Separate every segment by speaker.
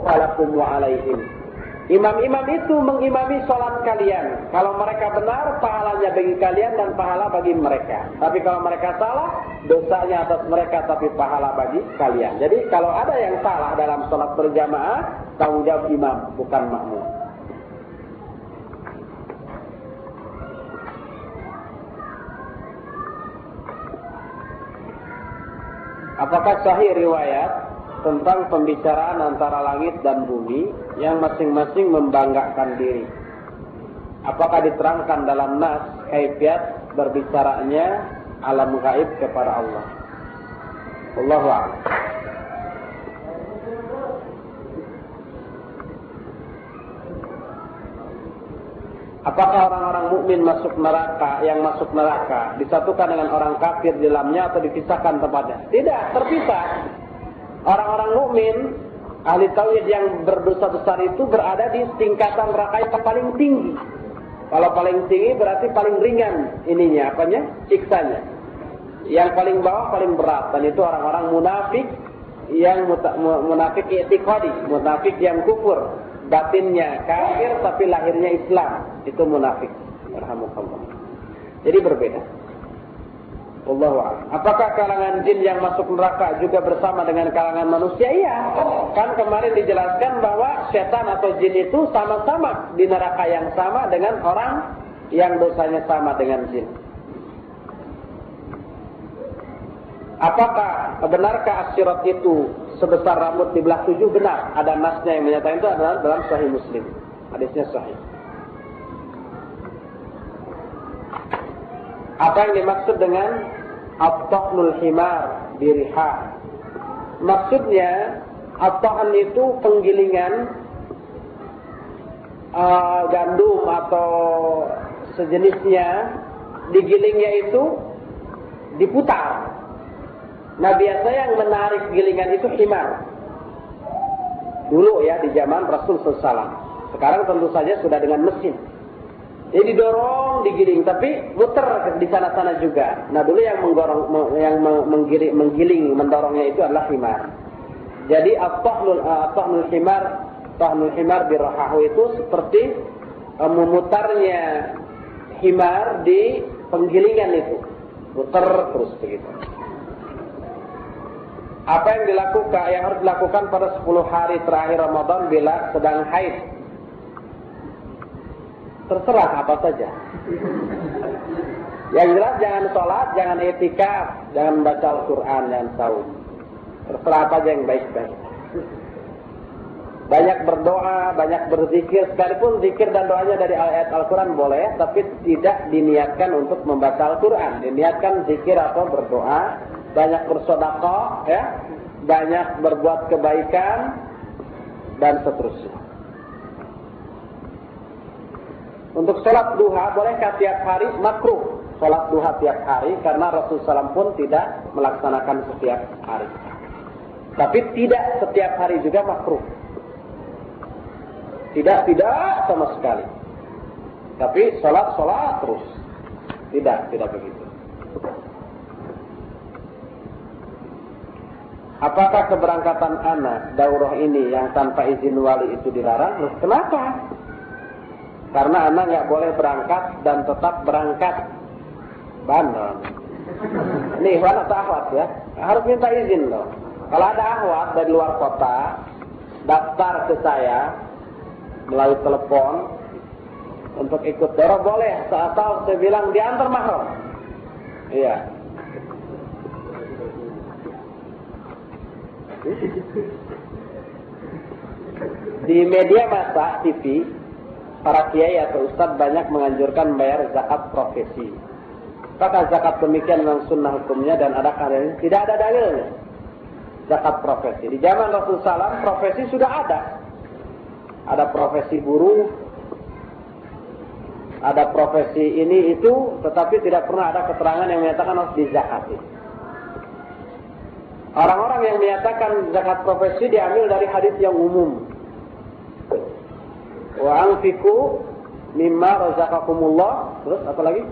Speaker 1: falakum wa alaihim. Imam-imam itu mengimami sholat kalian. Kalau mereka benar, pahalanya bagi kalian dan pahala bagi mereka. Tapi kalau mereka salah, dosanya atas mereka tapi pahala bagi kalian. Jadi kalau ada yang salah dalam sholat berjamaah, tanggung jawab imam, bukan makmum. Apakah sahih riwayat tentang pembicaraan antara langit dan bumi yang masing-masing membanggakan diri? Apakah diterangkan dalam nas kaifiat berbicaranya alam gaib kepada Allah? Wallahu a'lam. Apakah orang-orang mukmin masuk neraka, yang masuk neraka disatukan dengan orang kafir di dalamnya atau dipisahkan tempatnya? Tidak, terpisah. Orang-orang mukmin ahli tauhid yang berdosa besar itu berada di tingkatan neraka yang paling tinggi. Kalau paling tinggi berarti paling ringan ininya, apanya? Siksanya. Yang paling bawah paling berat, dan itu orang-orang munafik yang munafik i'tiqadi, munafik yang kufur, batinnya kafir tapi lahirnya Islam, itu munafik. Alhamdulillah. Jadi berbeda. Wallahu a'lam. Apakah kalangan jin yang masuk neraka juga bersama dengan kalangan manusia? Iya. Kan kemarin dijelaskan bahwa setan atau jin itu sama-sama di neraka yang sama dengan orang yang dosanya sama dengan jin. Apakah benarkah as-sirat itu sebesar rambut di belah 7? Benar. Ada nasnya yang menyatakan itu adalah dalam Sahih Muslim. Hadisnya sahih. Apa yang dimaksud dengan at-tahnul himar biriha? Maksudnya at-tahn itu penggilingan gandum atau sejenisnya, digilingnya itu diputar. Nah biasa yang menarik gilingan itu himar. Dulu ya di zaman Rasul SAW. Sekarang tentu saja sudah dengan mesin. Jadi didorong, digiling, tapi muter di sana-sana juga. Nah dulu yang menggiling, mendorongnya itu adalah himar. Jadi at-tahnul himar birahahu itu seperti memutarnya himar di penggilingan itu, muter terus begitu. Apa yang harus dilakukan pada 10 hari terakhir Ramadan bila sedang haid? Terserah apa saja. Yang jelas jangan sholat, jangan i'tikaf, jangan baca Al-Quran, jangan saum. Terserah apa aja yang baik-baik. Banyak berdoa, banyak berzikir, sekalipun zikir dan doanya dari ayat Al-Quran boleh, tapi tidak diniatkan untuk membaca Al-Quran. Diniatkan zikir atau berdoa, banyak bersedekah, ya, banyak berbuat kebaikan, dan seterusnya. Untuk sholat duha, bolehkah tiap hari? Makruh sholat duha tiap hari, karena Rasulullah SAW pun tidak melaksanakan setiap hari. Tapi tidak setiap hari juga makruh. Tidak sama sekali. Tapi sholat terus. Tidak begitu. Apakah keberangkatan anak daurah ini yang tanpa izin wali itu dilarang? Loh, kenapa? Karena anak nggak boleh berangkat dan tetap berangkat. Bandel. Nih, anak ahwat ya, harus minta izin loh. Kalau ada ahwat dari luar kota, daftar ke saya melalui telepon untuk ikut daurah boleh. Asal saya bilang diantar mahram. Iya. Di media massa TV, para kiai atau ustadz banyak menganjurkan membayar zakat profesi. Apakah zakat demikian memang sunnah hukumnya dan adakah dalilnya? Tidak ada dalilnya. Zakat profesi. Di zaman Rasulullah SAW profesi sudah ada. Ada profesi buruh, ada profesi ini itu, tetapi tidak pernah ada keterangan yang menyatakan harus dizakati. Orang-orang yang menyatakan zakat profesi diambil dari hadis yang umum. Wa anfiqu mimma razaqakumullah, terus apa lagi?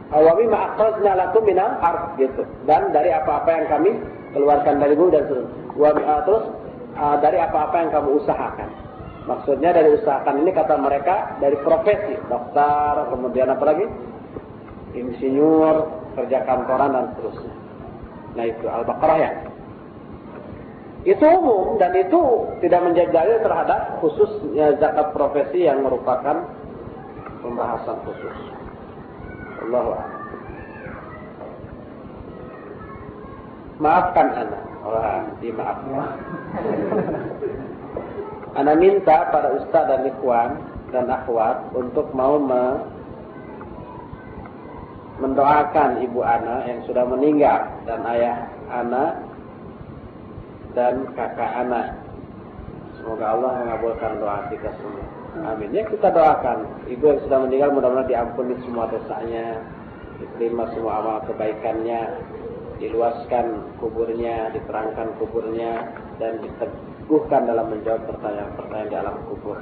Speaker 1: Wa mimma akhrajna lakum minal ardh, gitu. Dan dari apa-apa yang kami keluarkan dari bumi dan terus dari apa-apa yang kamu usahakan. Maksudnya dari usahakan ini kata mereka dari profesi, dokter, kemudian apa lagi? Insinyur, kerja kantoran dan seterusnya. Nah itu Al-Baqarah ya. Itu umum dan itu tidak menjadi dalil terhadap khususnya zakat profesi yang merupakan pembahasan khusus. Allahu a'lam. Maafkan ana. Wah, dimaafkan. Ana minta pada ustaz dan ikhwan dan akhwat untuk mau mendoakan ibu ana yang sudah meninggal dan ayah ana dan kakak ana. Semoga Allah mengabulkan doa kita semua. Amin. Ya kita doakan ibu yang sudah meninggal mudah-mudahan diampuni semua dosanya, diterima semua amal kebaikannya, diluaskan kuburnya, diterangkan kuburnya, dan diteguhkan dalam menjawab pertanyaan-pertanyaan di alam kubur,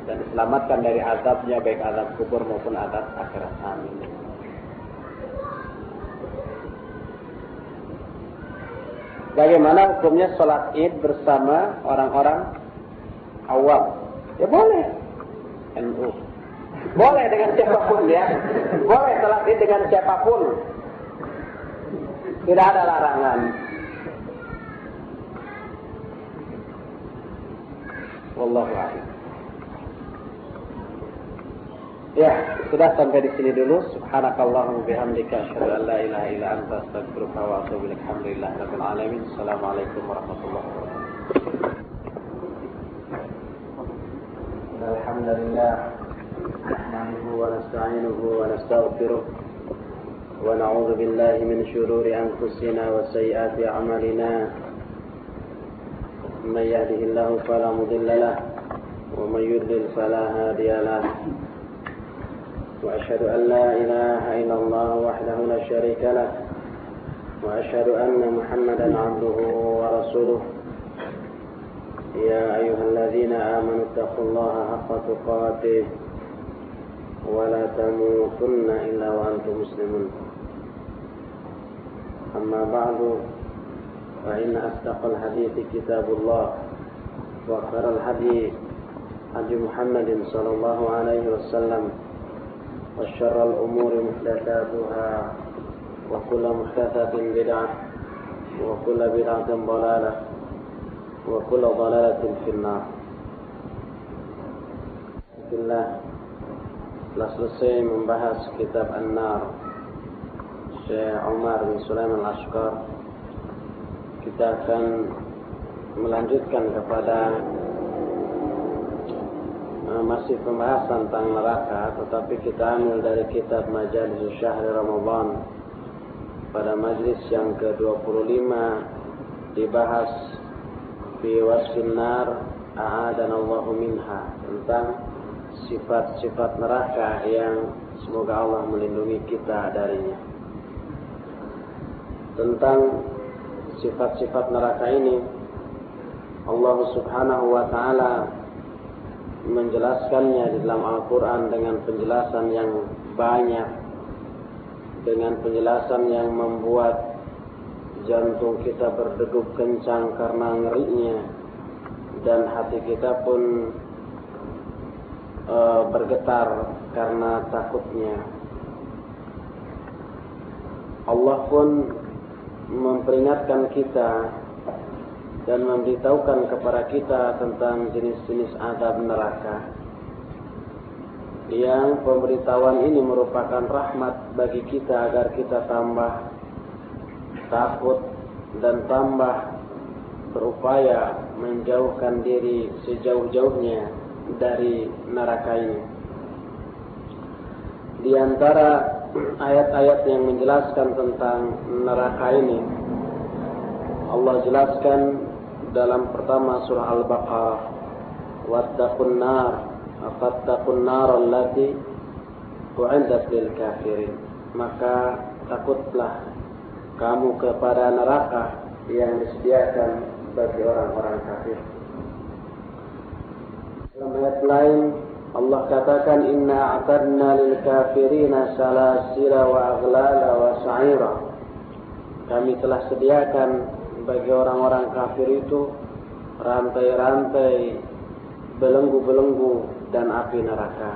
Speaker 1: dan diselamatkan dari azabnya baik azab kubur maupun azab akhirat. Amin. Bagaimana hukumnya sholat id bersama orang-orang awam? Ya boleh. NU. Boleh dengan siapapun ya. Boleh sholat id dengan siapapun. Tidak ada larangan. Wallahu a'lam. Ya, sudah sampai di sini dulu. Subhanakallahumma bihamdika asyhadu an la ilaha illa anta astaghfiruka wa atubu ilaik. Alhamdulillahirabbil alamin. Assalamualaikum warahmatullahi wabarakatuh. Alhamdulillah. Nahmaduhu wa nasta'inuhu wa nastaghfiruh. Wa na'udzu billahi min shururi anfusina wa sayyiati a'malina. Man yahdihillahu fala mudilla lahu wa man yudlil fala hadiya lahu. وأشهد أن لا إله إلا الله وحده لا شريك له وأشهد أن محمدا عبده ورسوله يا أيها الذين آمنوا اتقوا الله حق تقاته ولا تموتن إلا وأنتم مسلمون أما بعد فإن أصدق الحديث كتاب الله وخير الهدي هدي محمد صلى الله عليه وسلم وشر الأمور محدثاتها وكل محدثة بدعة وكل بدعة ضلالة وكل ضلالة في النار. Bismillah. Telah selesai membahas kitab An-Nar Syekh Umar bin Sulaiman Al-Ashqar. Kita akan melanjutkan kepada masih pembahasan tentang neraka, tetapi kita ambil dari kitab Majalis Syahri Ramadan. Pada majlis yang ke-25 dibahas fi wasfin nar a'adanallahu minha, tentang sifat-sifat neraka yang semoga Allah melindungi kita darinya. Tentang sifat-sifat neraka ini Allah Subhanahu wa taala menjelaskannya di dalam Al-Quran dengan penjelasan yang banyak, dengan penjelasan yang membuat jantung kita berdegup kencang karena ngerinya, dan hati kita pun bergetar karena takutnya. Allah pun memperingatkan kita dan memberitahukan kepada kita tentang jenis-jenis azab neraka, yang pemberitahuan ini merupakan rahmat bagi kita agar kita tambah takut dan tambah berupaya menjauhkan diri sejauh-jauhnya dari neraka ini. Di antara ayat-ayat yang menjelaskan tentang neraka ini, Allah jelaskan dalam pertama surah Al-Baqarah, wattaqun nar allati u'iddat lil kafirin. Maka takutlah kamu kepada neraka yang disediakan bagi orang-orang kafir. Dalam ayat lain Allah katakan, inna a'tadna lil kafirina salasila wa aghlala wa sa'ira. Kami telah sediakan bagi orang-orang kafir itu rantai-rantai, belenggu-belenggu dan api neraka.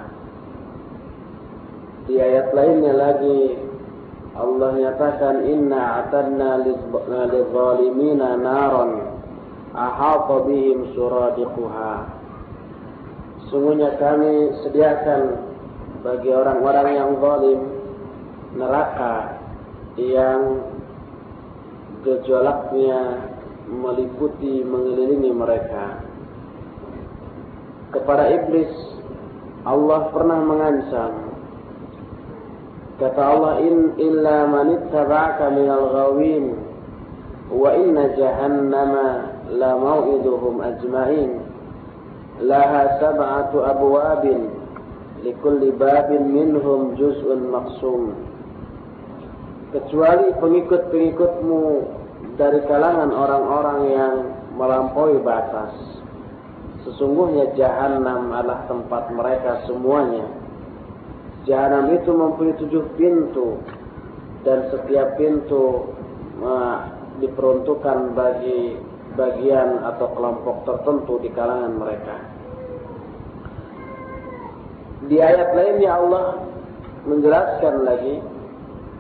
Speaker 1: Di ayat lainnya lagi Allah nyatakan inna a'tadna lidzalimina naran ahata bihim suradiquha. Sungguhnya kami sediakan bagi orang-orang yang zalim neraka yang gejolaknya meliputi mengelilingi mereka. Kepada iblis Allah pernah mengancam. Kata Allah, in illa man ittaba'aka minal ghawin wa inna jahannama la maw'iduhum ajma'in laha sab'atu abwabin likulli babin minhum juz'un maqsum. Kecuali pengikut-pengikutmu dari kalangan orang-orang yang melampaui batas. Sesungguhnya Jahannam adalah tempat mereka semuanya. Jahannam itu mempunyai 7 pintu dan setiap pintu diperuntukkan bagi bagian atau kelompok tertentu di kalangan mereka. Di ayat lainnya Allah menjelaskan lagi,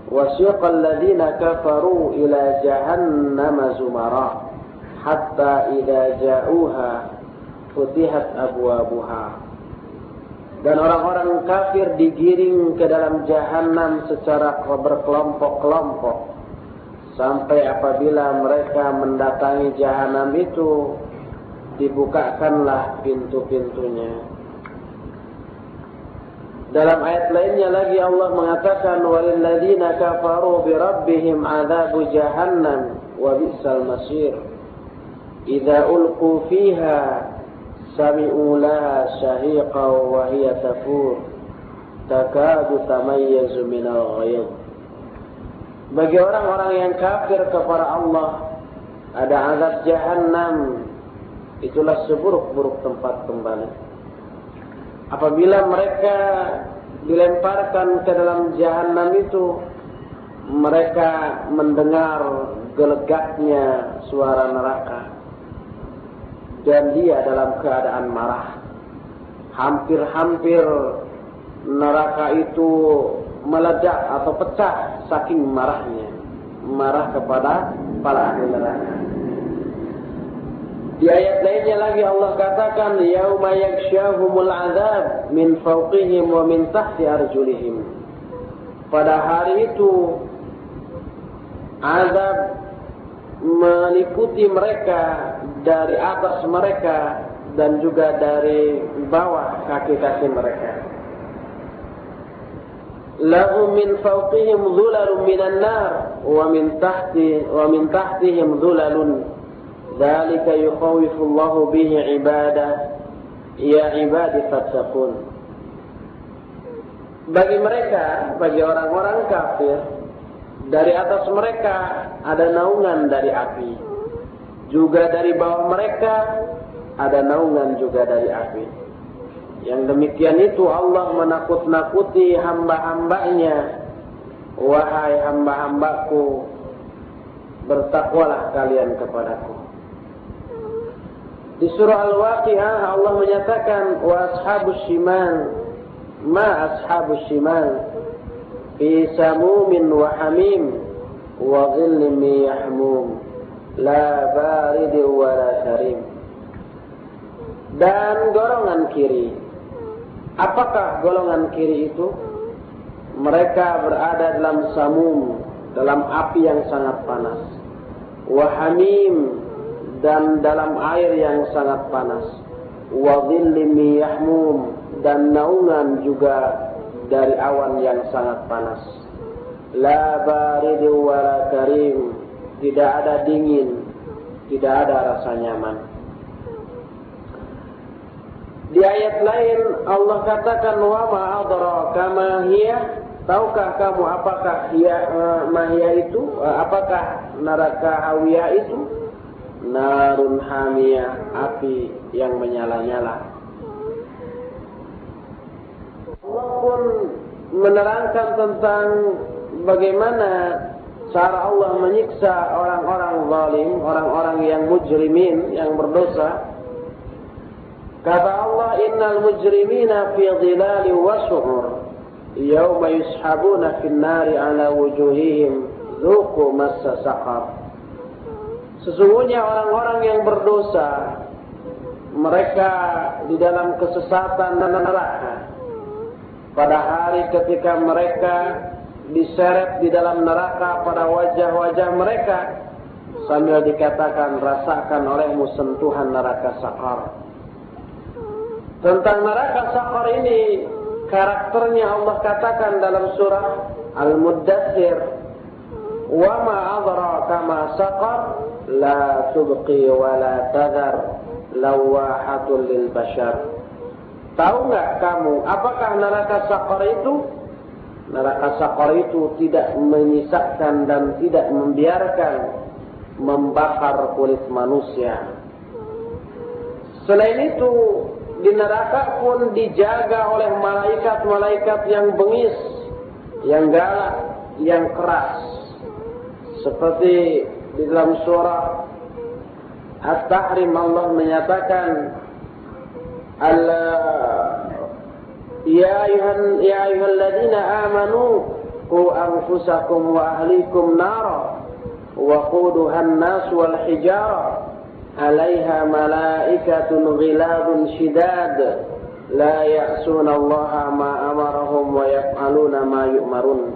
Speaker 1: wasiqal ladzina kafaru ila jahannama zumara hatta idza ja'uha futihat abwabuha. Dan orang-orang kafir digiring ke dalam Jahannam secara berkelompok-kelompok sampai apabila mereka mendatangi Jahannam itu dibukakanlah pintu-pintunya. Dalam ayat lainnya lagi Allah mengatakan walilladzina kafaru birabbihim adzabu jahannam wa bi'sal masir idza ulqu fiha sami'u laha syahiqan wa hiya tafur takadu tamayyazu minal ghayz. Bagi orang-orang yang kafir kepada Allah ada azab Jahannam, itulah seburuk-buruk tempat kembali. Apabila mereka dilemparkan ke dalam Jahannam itu, mereka mendengar gelegaknya suara neraka. Dan dia dalam keadaan marah. Hampir-hampir neraka itu meledak atau pecah saking marahnya. Marah kepada para ahli neraka. Di ayat lainnya lagi Allah katakan, yauma yaksyahumul azab min fawqihim wa min tahti arjulihim. Pada hari itu azab meliputi mereka dari atas mereka dan juga dari bawah kaki-kaki mereka. Lahum min fawqihim dhulalun minan nar wa min tahtihim dhulalun. Dzalika yukhawifu Allahu bihi ibadah ya ibadi fattaqun. Bagi mereka, bagi orang-orang kafir, dari atas mereka ada naungan dari api. Juga dari bawah mereka ada naungan juga dari api. Yang demikian itu Allah menakut-nakuti hamba-hambanya. Wahai hamba-hambaku, bertakwalah kalian kepadaku. Di surah Al-Waqi'ah Allah menyatakan, wa ashabus shimal, ma ashabus shimal fi samumin wa hamim wa dhillin min yahmum la barid wa la karim. Dan golongan kiri, apakah golongan kiri itu? Mereka berada dalam samum, dalam api yang sangat panas, wa hamim, dan dalam air yang sangat panas, wa dhillin min yahmum, dan naungan juga dari awan yang sangat panas. La barid wa la karim, tidak ada dingin, tidak ada rasa nyaman. Di ayat lain Allah katakan, wa ma adraka ma hiya, tahukah kamu apakah mahia itu, apakah neraka hawiyah itu? Narun hamiyah, api yang menyala-nyala. Allah pun menerangkan tentang bagaimana cara Allah menyiksa orang-orang zalim, orang-orang yang mujrimin, yang berdosa. Kata Allah, innal mujrimina fi dhilali wa su'ur yawma yushabuna fin nari ala wujuhihim dhuqu massa saqar. Sesungguhnya orang-orang yang berdosa, mereka di dalam kesesatan dan neraka. Pada hari ketika mereka diseret di dalam neraka pada wajah-wajah mereka, sambil dikatakan, rasakan olehmu sentuhan neraka sakar. Tentang neraka sakar ini, karakternya Allah katakan dalam surah Al-Muddathir, wa ma adraka ma saqar la tubqi wa la tadhar lawahatul lil bashar. Tahu enggak kamu apakah neraka sakar itu? Neraka sakar itu tidak menyisakan dan tidak membiarkan membakar kulit manusia. Selain itu, di neraka pun dijaga oleh malaikat-malaikat yang bengis, yang galak, yang keras. Seperti di dalam surah At-Tahrim Allah menyatakan, Ya ayyuhalladzina amanu qu anfusakum wa ahlikum nara wa quduhan nas wal hijara 'alaiha malaikatun ghiladun shidad la ya'suna Allaha ma amarahum wa yaf'aluna ma yu'marun.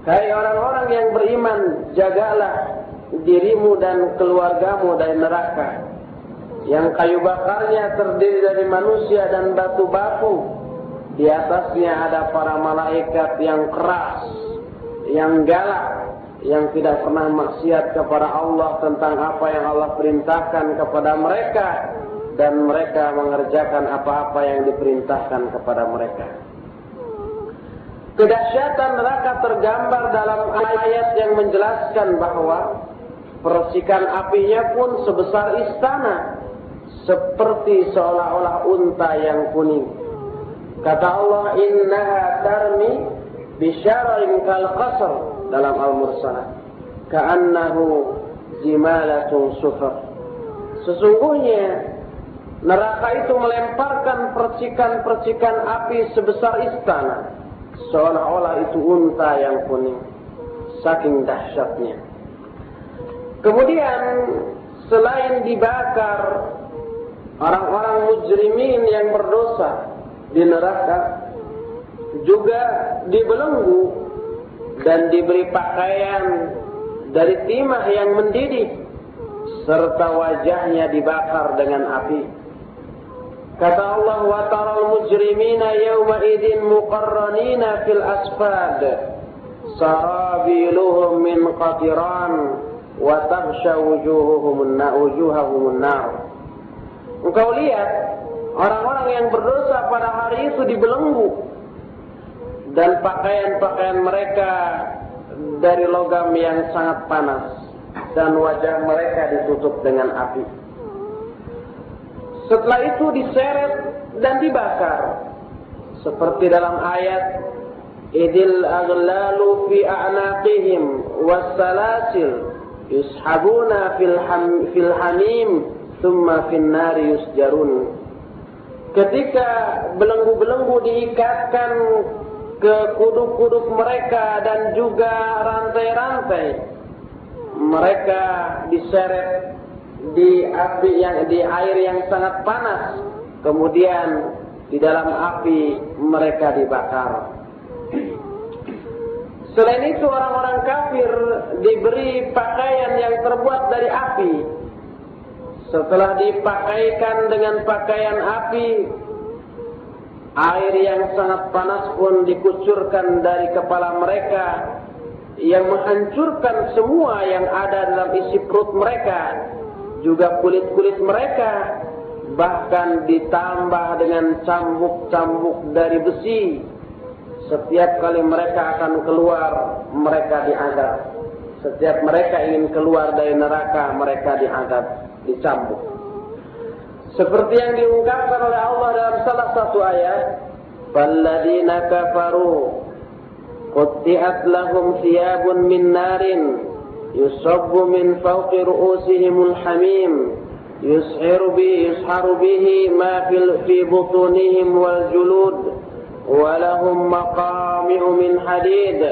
Speaker 1: Hai orang-orang yang beriman, jagalah dirimu dan keluargamu dari neraka yang kayu bakarnya terdiri dari manusia dan batu batu. Di atasnya ada para malaikat yang keras, yang galak, yang tidak pernah maksiat kepada Allah tentang apa yang Allah perintahkan kepada mereka, dan mereka mengerjakan apa-apa yang diperintahkan kepada mereka. Kedahsyatan neraka tergambar dalam ayat yang menjelaskan bahwa percikan apinya pun sebesar istana, seperti seolah-olah unta yang kuning. Kata Allah, innaha tarmi bisyarain kal qasr dalam Al-Mursalah, ka'annahu jimalatun sufar. Sesungguhnya neraka itu melemparkan percikan-percikan api sebesar istana, seolah-olah itu unta yang kuning, saking dahsyatnya. Kemudian selain dibakar orang-orang mujrimin yang berdosa di neraka, juga dibelenggu dan diberi pakaian dari timah yang mendidih, serta wajahnya dibakar dengan api. Kata Allah, wa taral mujrimina yawma idin muqarranina fil asfad sarabiluhum min qatiran wa taghsha wujuhahum nar. Engkau lihat orang-orang yang berdosa pada hari itu dibelenggu dan pakaian-pakaian mereka dari logam yang sangat panas, dan wajah mereka ditutup dengan api. Setelah itu diseret dan dibakar, seperti dalam ayat, idil aghlalu fi a'naqihim wassalasil yushabuna fil hamim thumma fin nari yusjarun. Ketika belenggu-belenggu diikatkan ke kuduk-kuduk mereka dan juga rantai-rantai, mereka diseret di air yang sangat panas, kemudian di dalam api mereka dibakar. Selain itu, orang-orang kafir diberi pakaian yang terbuat dari api. Setelah dipakaikan dengan pakaian api, air yang sangat panas pun dikucurkan dari kepala mereka, yang menghancurkan semua yang ada dalam isi perut mereka, juga kulit-kulit mereka, bahkan ditambah dengan cambuk-cambuk dari besi. Setiap kali mereka akan keluar, mereka diangkat. Setiap mereka ingin keluar dari neraka, mereka diangkat, dicambuk. Seperti yang diungkapkan oleh Allah dalam salah satu ayat, "Falladzina kafaru qutti'at lahum thiyabun min narin yusabbu min fawqi ru'usihimul hamim yusharu bihi ma fi butunihim wal julud wa lahum maqami'u min hadid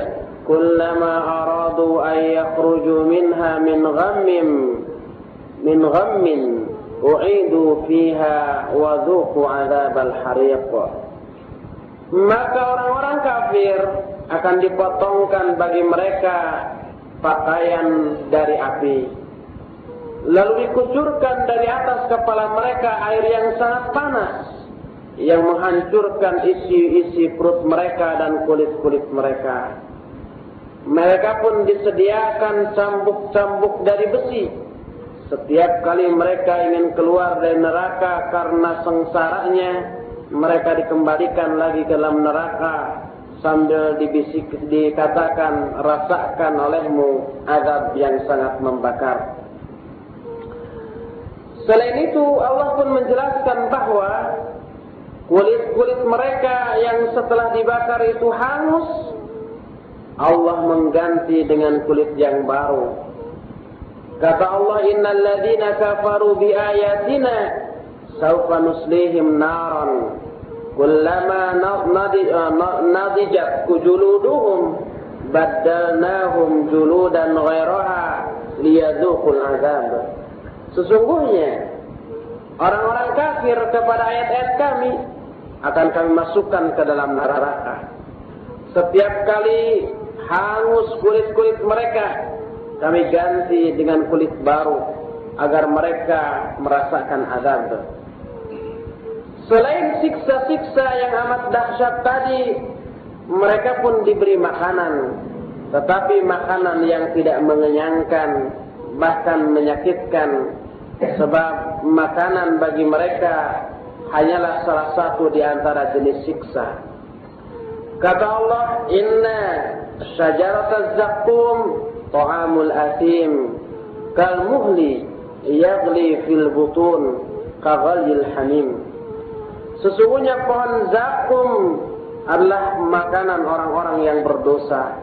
Speaker 1: kullama aradu an yakhruju minha min ghammin u'idu fiha wa dhuqu 'adzabal hariq. Maka orang-orang kafir akan dipotongkan bagi mereka pakaian dari api, lalu dikucurkan dari atas kepala mereka air yang sangat panas yang menghancurkan isi-isi perut mereka dan kulit-kulit mereka. Mereka pun disediakan cambuk-cambuk dari besi. Setiap kali mereka ingin keluar dari neraka karena sengsaranya, mereka dikembalikan lagi ke dalam neraka sambil dikatakan, rasakan olehmu azab yang sangat membakar. Selain itu, Allah pun menjelaskan bahwa kulit-kulit mereka yang setelah dibakar itu hangus, Allah mengganti dengan kulit yang baru. Kata Allah, innal ladzina kafaru bi ayatina sawfa nuslihim naran kullama nadijat juluduhum baddalnahum juludan ghairaha liyadzuqul azab. Sesungguhnya orang-orang kafir kepada ayat-ayat kami akan kami masukkan ke dalam neraka. Setiap kali hangus kulit-kulit mereka, kami ganti dengan kulit baru agar mereka merasakan azab. Selain siksa-siksa yang amat dahsyat tadi, mereka pun diberi makanan, tetapi makanan yang tidak mengenyangkan, bahkan menyakitkan, sebab makanan bagi mereka hanyalah salah satu di antara jenis siksa. Kata Allah, inna syajarataz zaqqum ta'amul asim kal muhli yaghli fil butun kaghalyil hamim. Sesungguhnya pohon zakum adalah makanan orang-orang yang berdosa,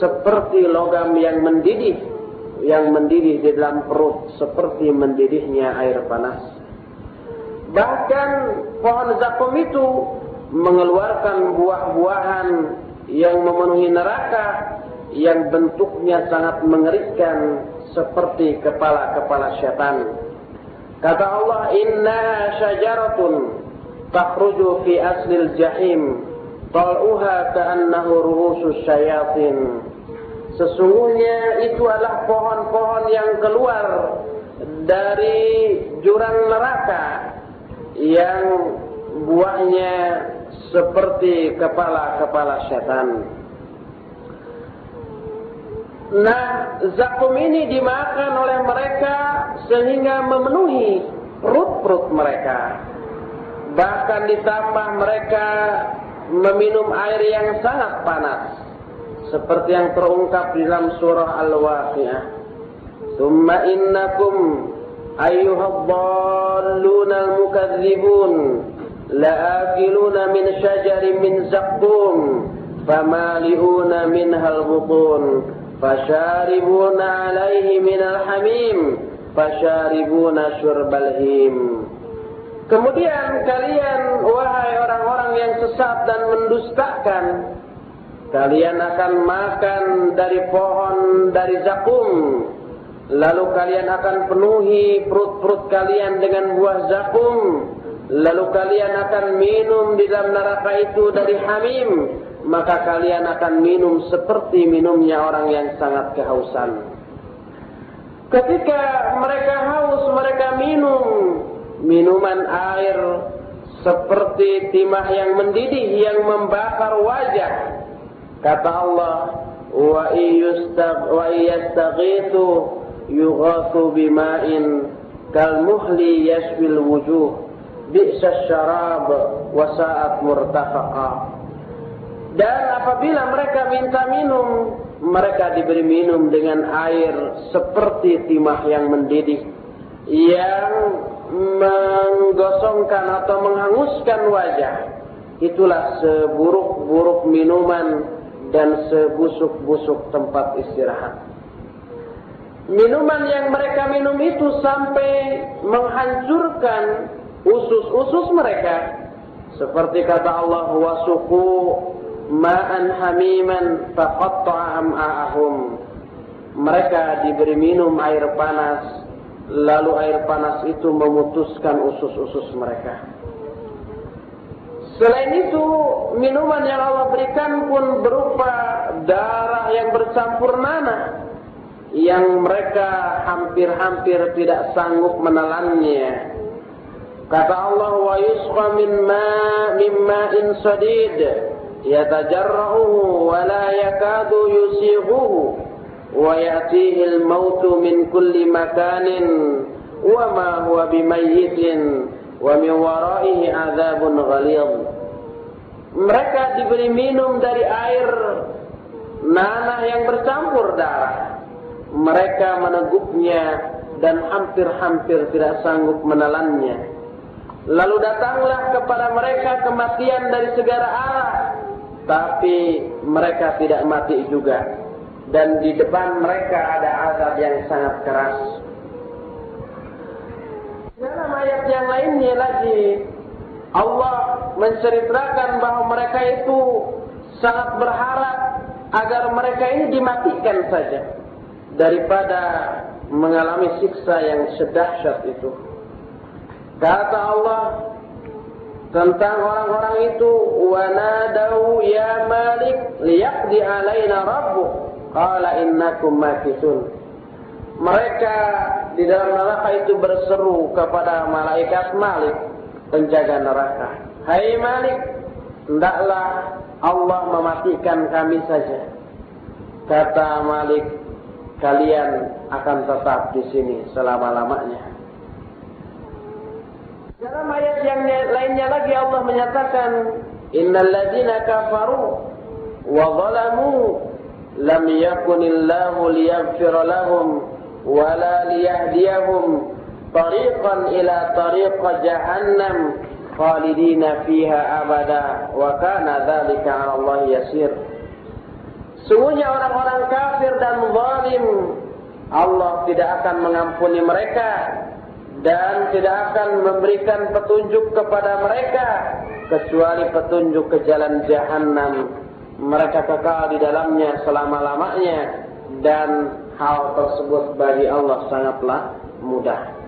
Speaker 1: seperti logam yang mendidih di dalam perut, seperti mendidihnya air panas. Bahkan pohon zakum itu mengeluarkan buah-buahan yang memenuhi neraka, yang bentuknya sangat mengerikan seperti kepala-kepala syaitan. Kata Allah, inna syajaratun takhruju fi aslil jahim tal'uha ka'annahu ruhusus syayatin. Sesungguhnya itu adalah pohon-pohon yang keluar dari jurang neraka yang buahnya seperti kepala-kepala syaitan. Nah, zakum ini dimakan oleh mereka sehingga memenuhi perut-perut mereka. Bahkan ditambah mereka meminum air yang sangat panas, seperti yang terungkap di dalam surah Al-Waqi'ah. Tsumma innakum ayyuhad-dalluna al-mukadzibun la'akiluna min syajarin min zaqqum famali'una minhal butun fasharibuna 'alaihi minal hamim fasharibuna syurbal him. Kemudian kalian, wahai orang-orang yang sesat dan mendustakan, kalian akan makan dari pohon dari zakum, lalu kalian akan penuhi perut-perut kalian dengan buah zakum, lalu kalian akan minum di dalam neraka itu dari hamim, maka kalian akan minum seperti minumnya orang yang sangat kehausan. Ketika mereka haus, mereka minum minuman air seperti timah yang mendidih yang membakar wajah. Kata Allah, wa iyastaghithu yughathu bima'in kal muhli yashwil wujuh bi'sas syarab wa sa'at murtafaqa. Dan apabila mereka minta minum, mereka diberi minum dengan air seperti timah yang mendidih yang menggosongkan atau menghanguskan wajah. Itulah seburuk-buruk minuman dan sebusuk-busuk tempat istirahat. Minuman yang mereka minum itu sampai menghancurkan usus-usus mereka. Seperti kata Allah, wasuqu ma'an hamiman faqatta'a am'a'ahum. Mereka diberi minum air panas, lalu air panas itu memutuskan usus-usus mereka. Selain itu, minuman yang Allah berikan pun berupa darah yang bercampur nanah, yang mereka hampir-hampir tidak sanggup menelannya. Kata Allah, wa yusqa min ma'in sadid yatajarra'uhu wa la yakadu yusighuhu wa ya'tihi al-mautu min kulli makanin wa ma huwa bimayyitin wa min waraihi 'adzabun ghalidh. Mereka diberi minum dari air nanah yang bercampur darah. Mereka meneguknya dan hampir-hampir tidak sanggup menelannya. Lalu datanglah kepada mereka kematian dari segala arah, tapi mereka tidak mati juga. Dan di depan mereka ada azab yang sangat keras. Dalam ayat yang lainnya lagi, Allah menceritakan bahwa mereka itu sangat berharap agar mereka ini dimatikan saja daripada mengalami siksa yang sedahsyat itu. Kata Allah tentang orang-orang itu, wa nadau ya malik liyaqdi alaina rabbuk qala innakum makithun. Mereka di dalam neraka itu berseru kepada malaikat Malik, penjaga neraka, hai Malik, hendaklah Allah mematikan kami saja. Kata Malik, kalian akan tetap di sini selama-lamanya. Dalam ayat yang lainnya lagi Allah menyatakan, innal ladzina kafaru wa zalamu lam yakunillahu liyaghfira lahum wa la liyahdiyahum tariqan ila tariq jahannam khalidina fiha abada wa kana dzalika 'ala Allah yasir. Sungguhnya orang-orang kafir dan zalim, Allah tidak akan mengampuni mereka dan tidak akan memberikan petunjuk kepada mereka kecuali petunjuk ke jalan Jahannam. Mereka kekal di dalamnya selama-lamanya dan hal tersebut bagi Allah sangatlah mudah.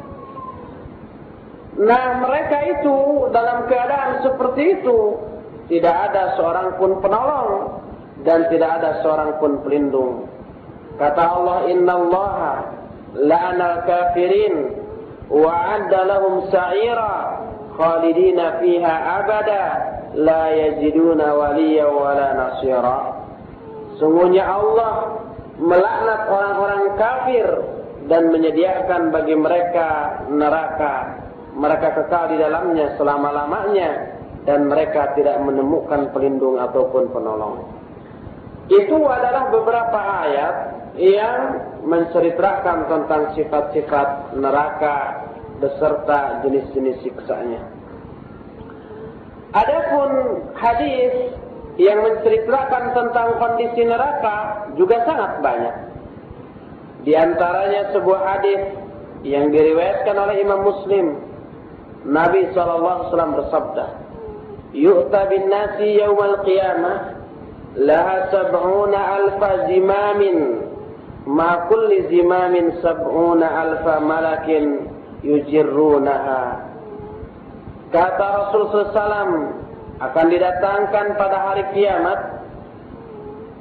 Speaker 1: Nah, mereka itu dalam keadaan seperti itu tidak ada seorang pun penolong dan tidak ada seorang pun pelindung. Kata Allah, innallaha la'anal kafirin wa'adda lahum sa'ira khalidina fiha abada la yajiduna waliya wala nasira. Sungguhnya Allah melaknat orang-orang kafir dan menyediakan bagi mereka neraka. Mereka kekal di dalamnya selama-lamanya dan mereka tidak menemukan pelindung ataupun penolong. Itu adalah beberapa ayat yang menceritakan tentang sifat-sifat neraka beserta jenis-jenis siksanya. Adapun hadis yang menceritakan tentang kondisi neraka juga sangat banyak. Di antaranya sebuah hadis yang diriwayatkan oleh Imam Muslim. Nabi SAW bersabda, "Yu'ta bin nasi yaumal qiyamah laha sab'una alfa zimamin ma kulli zimamin sab'una alfa malakin yujirrunaha." Kata Rasul SAW, akan didatangkan pada hari kiamat,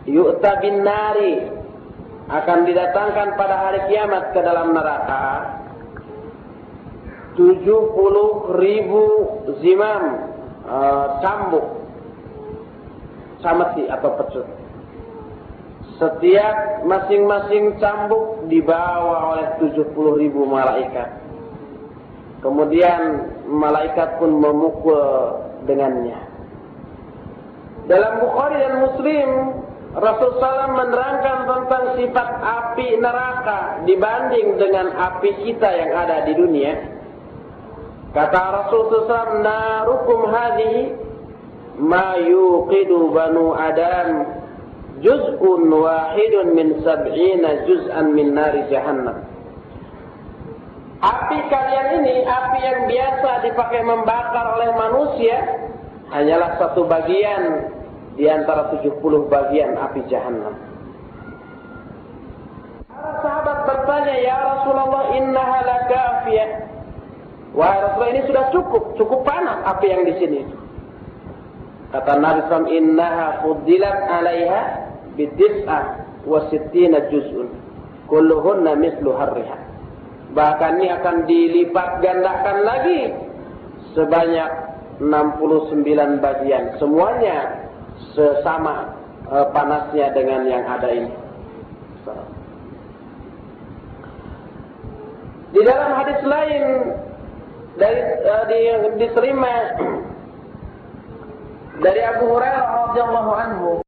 Speaker 1: yu'ta bin nari, akan didatangkan pada hari kiamat ke dalam neraka 70.000 zimam, cambuk, cameti atau pecut. Setiap masing-masing cambuk dibawa oleh 70.000 malaikat. Kemudian malaikat pun memukul dengannya. Dalam Bukhari dan Muslim, Rasulullah SAW menerangkan tentang sifat api neraka dibanding dengan api kita yang ada di dunia. Kata Rasulullah SAW, "Narukum hadhihi ma yuqidu banu Adam juz'un wahidun min sab'ina juz'an min nari jahannam. Api kalian ini, api yang biasa dipakai membakar oleh manusia, hanyalah satu bagian di antara 70 bagian api jahannam. Para sahabat bertanya, ya Rasulullah, innaha lakafiyah. Wahai Rasulullah, ini sudah cukup panas api yang di sini. Kata Nabi SAW, innaha fuddilat alaiha bitis'ah wa sittina juz'un kulluhunna mislu harriha. Bahkan ini akan dilipat gandakan lagi sebanyak 69 bagian. Semuanya sesama panasnya dengan yang ada ini. Di dalam hadis lain diterima dari Abu Hurairah radhiyallahu anhu,